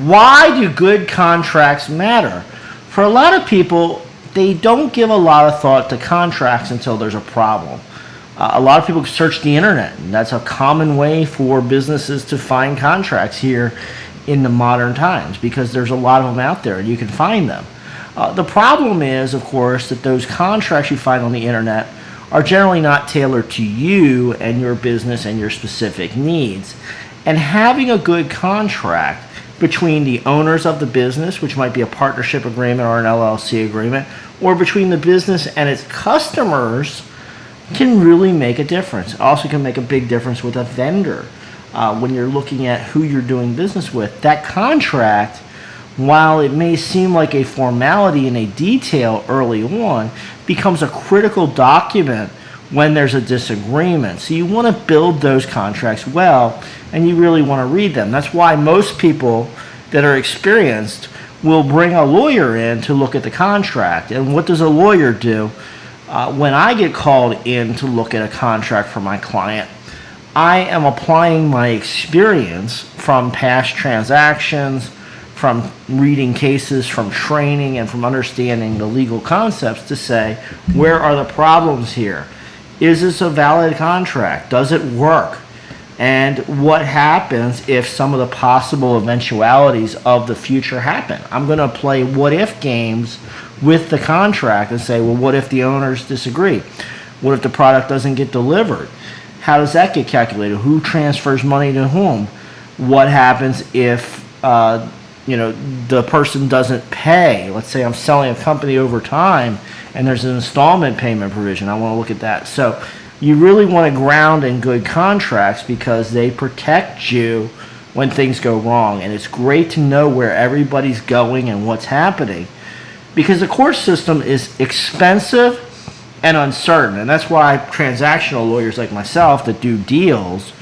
Why do good contracts matter? For a lot of people, they don't give a lot of thought to contracts until there's a problem. A lot of people search the internet, and that's a common way for businesses to find contracts here in the modern times, because there's a lot of them out there and you can find them. The problem is, of course, that those contracts you find on the internet are generally not tailored to you and your business and your specific needs. And having a good contract between the owners of the business, which might be a partnership agreement or an LLC agreement, or between the business and its customers, can really make a difference. It also can make a big difference with a vendor. When you're looking at who you're doing business with, that contract, while it may seem like a formality and a detail early on, becomes a critical document when there's a disagreement. So you want to build those contracts well, and you really want to read them. That's why most people that are experienced will bring a lawyer in to look at the contract. And what does a lawyer do? When I get called in to look at a contract for my client, I am applying my experience from past transactions, from reading cases, from training, and from understanding the legal concepts to say, where are the problems here? Is this a valid contract? Does it work? And what happens if some of the possible eventualities of the future happen? I'm going to play what-if games with the contract and say, well, what if the owners disagree? What if the product doesn't get delivered? How does that get calculated? Who transfers money to whom? What happens if the person doesn't pay? Let's say I'm selling a company over time and there's an installment payment provision. I want to look at that. So you really want to ground in good contracts because they protect you when things go wrong. And it's great to know where everybody's going and what's happening, because the court system is expensive and uncertain. And that's why transactional lawyers like myself that do deals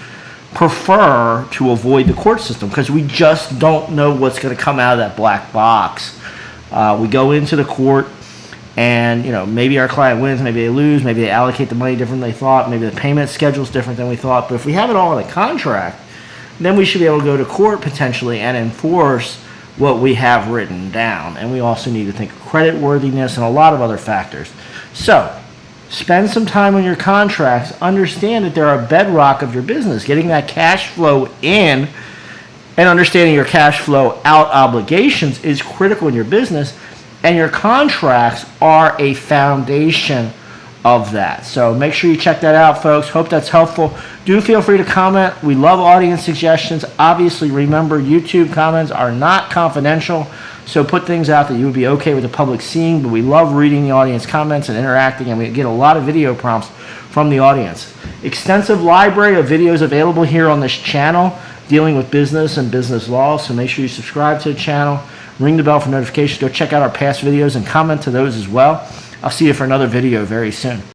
prefer to avoid the court system, because we just don't know what's going to come out of that black box. We go into the court and maybe our client wins, maybe they lose, maybe they allocate the money different than they thought, maybe the payment schedule is different than we thought. But if we have it all in a contract, then we should be able to go to court potentially and enforce what we have written down. And we also need to think of credit worthiness and a lot of other factors. So spend some time on your contracts. Understand that they're a bedrock of your business. Getting that cash flow in and understanding your cash flow out obligations is critical in your business, and your contracts are a foundation of that. So make sure you check that out, folks. Hope that's helpful. Do feel free to comment. We love audience suggestions. Obviously, remember, YouTube comments are not confidential, so put things out that you would be okay with the public seeing, but we love reading the audience comments and interacting, and we get a lot of video prompts from the audience. Extensive library of videos available here on this channel dealing with business and business law, so make sure you subscribe to the channel, ring the bell for notifications, go check out our past videos and comment to those as well. I'll see you for another video very soon.